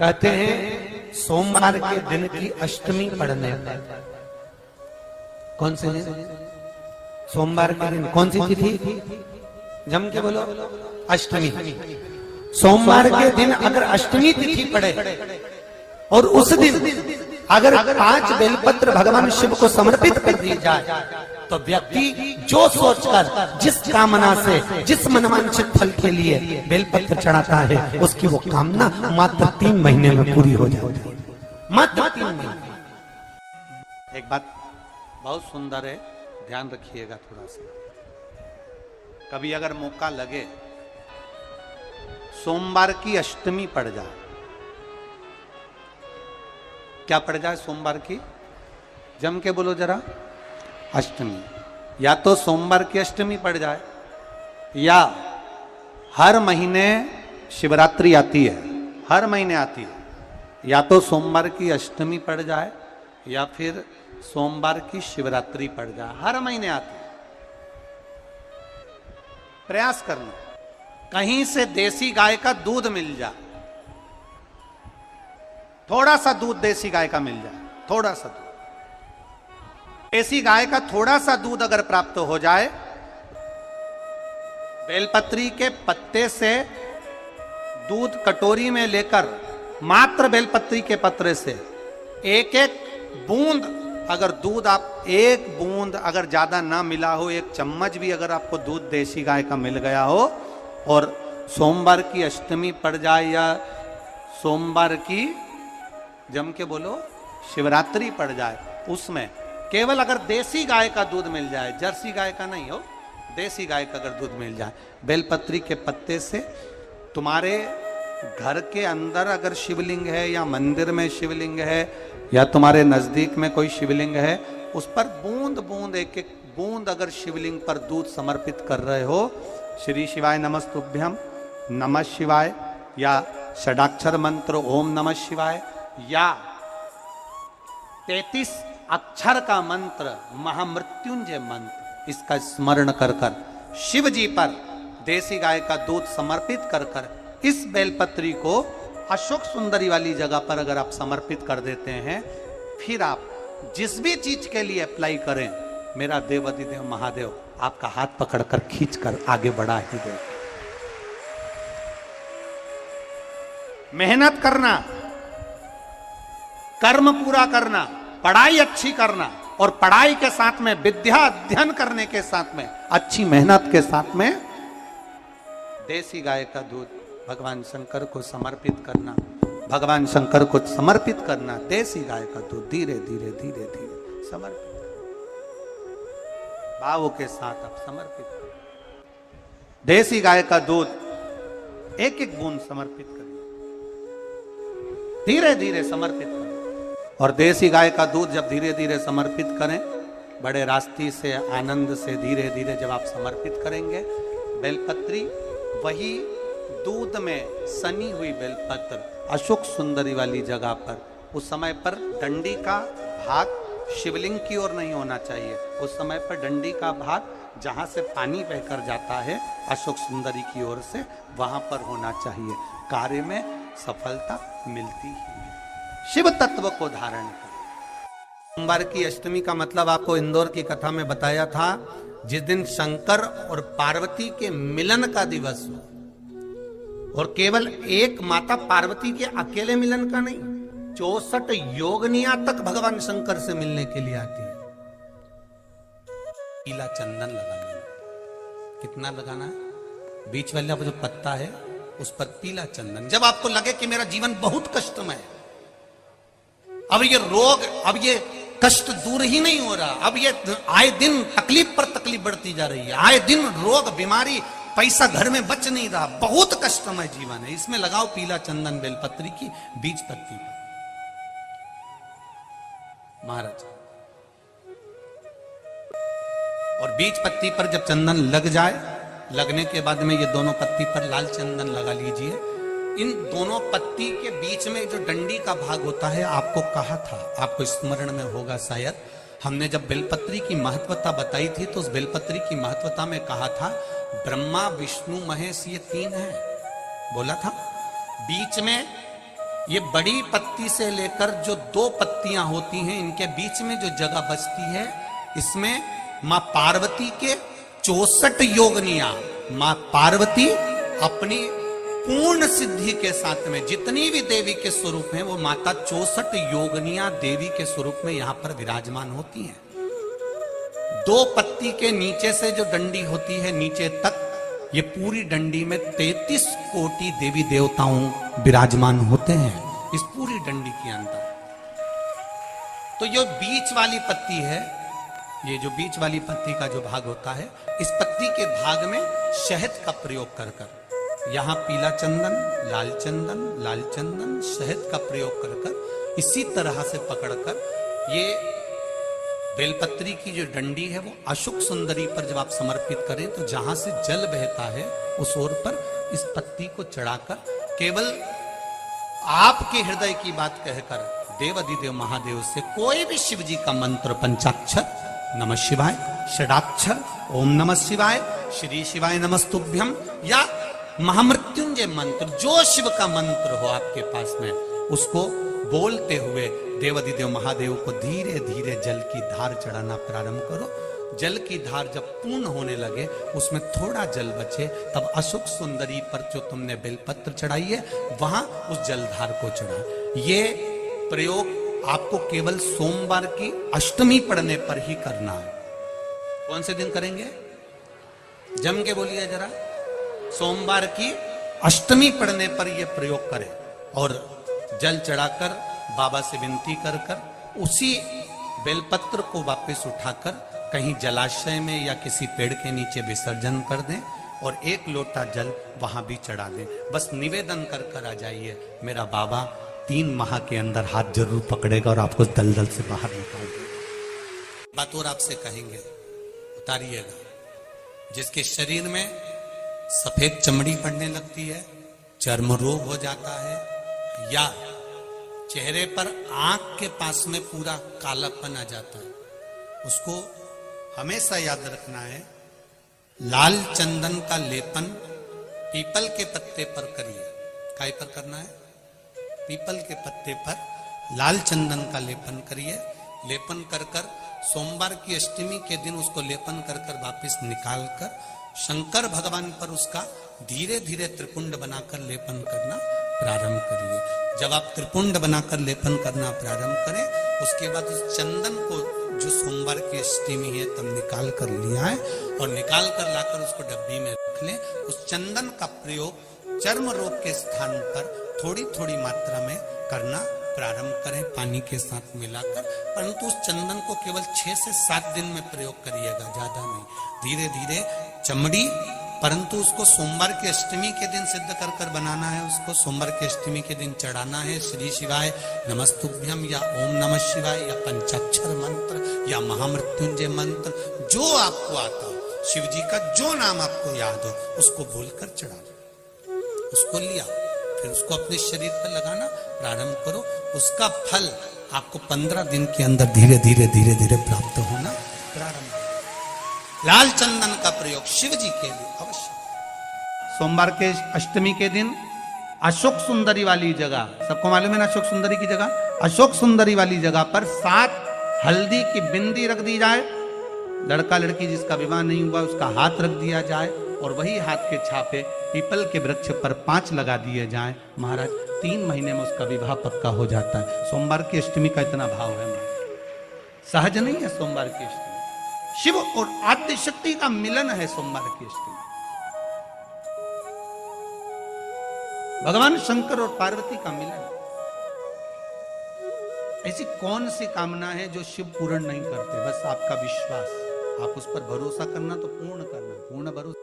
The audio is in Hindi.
कहते हैं सोमवार के दिन की अष्टमी पढ़ने पर, कौन से दिन? सोमवार के दिन कौन सी तिथि? जम के बोलो, अष्टमी। सोमवार के दिन अगर अष्टमी तिथि पड़े और उस दिन अगर 5 बेलपत्र भगवान शिव को समर्पित कर दी जाए तो व्यक्ति जो सोचकर, जिस कामना से, जिस मनवांछित फल के लिए बेलपत्र चढ़ाता है, उसकी वो कामना मात्र 3 महीने में पूरी हो जाती है। मात्र 3 महीने। एक बात बहुत सुंदर है, ध्यान रखिएगा थोड़ा सा। कभी अगर मौका लगे, सोमवार की अष्टमी पड़ जाए, क्या पड़ जाए सोमवार की? जम के बोलो जरा, अष्टमी। या तो सोमवार की अष्टमी पड़ जाए, या हर महीने शिवरात्रि आती है, हर महीने आती है, या तो सोमवार की अष्टमी पड़ जाए या फिर सोमवार की शिवरात्रि पड़ जाए, हर महीने आती है। प्रयास करना कहीं से देसी गाय का दूध मिल जाए, थोड़ा सा दूध देसी गाय का मिल जाए, थोड़ा सा दूध देसी गाय का, थोड़ा सा दूध अगर प्राप्त हो जाए, बेलपत्री के पत्ते से दूध कटोरी में लेकर, मात्र बेलपत्री के पत्रे से एक एक बूंद अगर दूध, आप एक बूंद अगर ज्यादा ना मिला हो, 1 चम्मच भी अगर आपको दूध देसी गाय का मिल गया हो, और सोमवार की अष्टमी पड़ जाए या सोमवार की, जम के बोलो, शिवरात्रि पड़ जाए, उसमें केवल अगर देसी गाय का दूध मिल जाए, जर्सी गाय का नहीं हो, देसी गाय का अगर दूध मिल जाए, बेलपत्री के पत्ते से, तुम्हारे घर के अंदर अगर शिवलिंग है या मंदिर में शिवलिंग है या तुम्हारे नजदीक में कोई शिवलिंग है, उस पर बूंद बूंद, एक एक बूंद अगर शिवलिंग पर दूध समर्पित कर रहे हो, श्री शिवाय नमस्तुभ्यम, नमः शिवाय, या षडाक्षर मंत्र ओम नमः शिवाय, या 33 अक्षर का मंत्र महामृत्युंजय मंत्र, इसका स्मरण कर कर शिव जी पर देसी गाय का दूध समर्पित कर कर इस बेलपत्री को अशोक सुंदरी वाली जगह पर अगर आप समर्पित कर देते हैं, फिर आप जिस भी चीज के लिए अप्लाई करें, मेरा देवाधिदेव महादेव आपका हाथ पकड़कर खींचकर आगे बढ़ा ही दे। मेहनत करना, कर्म पूरा करना, पढ़ाई अच्छी करना, और पढ़ाई के साथ में विद्या अध्ययन करने के साथ में अच्छी मेहनत के साथ में देसी गाय का दूध भगवान शंकर को समर्पित करना, भगवान शंकर को समर्पित करना, देसी गाय का दूध धीरे धीरे धीरे धीरे समर्पित, भावों के साथ आप समर्पित करें। देसी गाय का दूध एक एक बूंद समर्पित करें, धीरे धीरे समर्पित करें। और देसी गाय का दूध जब धीरे धीरे समर्पित करें, बड़े रास्ते से, आनंद से धीरे धीरे जब आप समर्पित करेंगे, बेलपत्री वही दूध में सनी हुई बेलपत्र अशोक सुंदरी वाली जगह पर, उस समय पर डंडी का भाग शिवलिंग की ओर नहीं होना चाहिए, उस समय पर डंडी का भाग जहां से पानी बहकर जाता है अशोक सुंदरी की ओर से, वहां पर होना चाहिए। कार्य में सफलता मिलती ही है। शिव तत्व को धारण कर। सोमवार की अष्टमी का मतलब आपको इंदौर की कथा में बताया था, जिस दिन शंकर और पार्वती के मिलन का दिवस हो, और केवल एक माता पार्वती के अकेले मिलन का नहीं, 64 योगनिया तक भगवान शंकर से मिलने के लिए आती है। पीला चंदन लगाना, कितना लगाना है? बीच वाला जो पत्ता है उस पर पीला चंदन। जब आपको लगे कि मेरा जीवन बहुत कष्टमय है, अब ये रोग, अब ये कष्ट दूर ही नहीं हो रहा, अब ये आए दिन तकलीफ पर तकलीफ बढ़ती जा रही है, आए दिन रोग, बीमारी, पैसा घर में बच नहीं रहा, बहुत कष्टमय जीवन है, इसमें लगाओ पीला चंदन बेलपत्री की बीज पत्ती पर। महाराज, और बीज पत्ती पर जब चंदन लग जाए, लगने के बाद में ये दोनों पत्ती पर लाल चंदन लगा लीजिए। इन दोनों पत्ती के बीच में जो डंडी का भाग होता है, आपको कहा था, आपको स्मरण में होगा शायद, हमने जब बेलपत्री की महत्वता बताई थी तो उस बेलपत्री की महत्वता में कहा था ब्रह्मा विष्णु महेश ये 3 हैं, बोला था। बीच में ये बड़ी पत्ती से लेकर जो 2 पत्तियां होती हैं, इनके बीच में जो जगह बचती है, इसमें मां पार्वती के 64 योगनियां, मां पार्वती अपनी पूर्ण सिद्धि के साथ में जितनी भी देवी के स्वरूप हैं, वो माता 64 योगनियां देवी के स्वरूप में यहां पर विराजमान होती हैं। 2 पत्ती के नीचे से जो डंडी होती है नीचे तक, ये पूरी डंडी में 33 कोटि देवी देवताओं विराजमान होते हैं इस पूरी डंडी के अंदर। तो जो बीच वाली पत्ती है, ये जो बीच वाली पत्ती का जो भाग होता है, इस पत्ती के भाग में शहद का प्रयोग कर कर, यहां पीला चंदन, लाल चंदन, शहद का प्रयोग कर कर, इसी तरह से पकड़कर ये बेलपत्री की जो डंडी है वो अशोक सुंदरी पर जब आप समर्पित करें तो जहां से जल बहता है उस ओर पर इस पत्ती को चढ़ाकर केवल आपके हृदय की बात कहकर देवाधिदेव महादेव से कोई भी शिव जी का मंत्र, पंचाक्षर नमः शिवाय, षडाक्षर ओम नमः शिवाय, श्री शिवाय नमस्तुभ्यम, या महामृत्युंजय मंत्र, जो शिव का मंत्र हो आपके पास में, उसको बोलते हुए देवाधिदेव महादेव को धीरे धीरे जल की धार चढ़ाना प्रारंभ करो। जल की धार जब पूर्ण होने लगे, उसमें थोड़ा जल बचे, तब अशोक सुंदरी पर जो तुमने बेलपत्र चढ़ाई है वहां उस जलधार को चढ़ा। ये प्रयोग आपको केवल सोमवार की अष्टमी पढ़ने पर ही करना है। कौन से दिन करेंगे? जम के बोलिए जरा। सोमवार की अष्टमी पढ़ने पर यह प्रयोग करें और जल चढ़ाकर बाबा से विनती कर कर उसी बेलपत्र को वापस उठाकर कहीं जलाशय में या किसी पेड़ के नीचे विसर्जन कर दें और 1 लोटा जल वहां भी चढ़ा दें। बस निवेदन कर कर आ जाइए, मेरा बाबा 3 माह के अंदर हाथ जरूर पकड़ेगा और आपको दलदल से बाहर निकाल देगा। बात और आपसे कहेंगे, उतारिएगा। जिसके शरीर में सफेद चमड़ी पड़ने लगती है, चर्म रोग हो जाता है, या चेहरे पर आंख के पास में पूरा कालापन आ जाता है, उसको हमेशा याद रखना है, लाल चंदन का लेपन पीपल के पत्ते पर करिए। काय पर करना है? पीपल के पत्ते पर लाल चंदन का लेपन करिए। लेपन कर कर सोमवार की अष्टमी के दिन उसको लेपन कर कर वापिस निकाल कर शंकर भगवान पर उसका धीरे धीरे त्रिपुंड बनाकर लेपन करना प्रारंभ करिए। जब आप त्रिपुंड बनाकर लेपन करना प्रारंभ करें, उसके बाद उस चंदन को जो सोमवार की अष्टमी है तब निकाल कर लिया है और निकाल कर लाकर उसको डब्बी में रख लें। उस चंदन का प्रयोग चर्म रोग के स्थान पर थोड़ी थोड़ी मात्रा में करना प्रारंभ करें पानी के साथ मिलाकर, परंतु उस चंदन को केवल 6 से 7 दिन में प्रयोग करिएगा, ज्यादा नहीं। धीरे धीरे चमड़ी, परंतु उसको सोमवार की अष्टमी के दिन सिद्ध कर कर बनाना है, उसको सोमवार की अष्टमी के दिन चढ़ाना है। श्री शिवाय नमस्तुभ्यम या ओम नमः शिवाय या पंचाक्षर मंत्र या महामृत्युंजय मंत्र, जो आपको आता हो, शिव जी का जो नाम आपको याद हो उसको बोलकर चढ़ा दो। उसको लिया, फिर उसको अपने शरीर पर लगाना प्रारंभ करो। उसका फल आपको 15 दिन के अंदर धीरे धीरे धीरे धीरे प्राप्त होना प्रारंभ। लाल चंदन का प्रयोग शिव जी के लिए अवश्य। सोमवार के अष्टमी के दिन अशोक सुंदरी वाली जगह, सबको मालूम है ना अशोक सुंदरी की जगह, अशोक सुंदरी वाली जगह पर 7 हल्दी की बिंदी रख दी जाए। लड़का लड़की जिसका विवाह नहीं हुआ उसका हाथ रख दिया जाए और वही हाथ के छापे पीपल के वृक्ष पर 5 लगा दिए जाएं। महाराज 3 महीने में उसका विवाह पक्का हो जाता है। सोमवार की अष्टमी का इतना भाव है, सहज नहीं है। सोमवार की अष्टमी शिव और आद्य शक्ति का मिलन है। सोमवार की अष्टमी भगवान शंकर और पार्वती का मिलन। ऐसी कौन सी कामना है जो शिव पूर्ण नहीं करते? बस आपका विश्वास, आप उस पर भरोसा करना तो पूर्ण करना, पूर्ण भरोसा।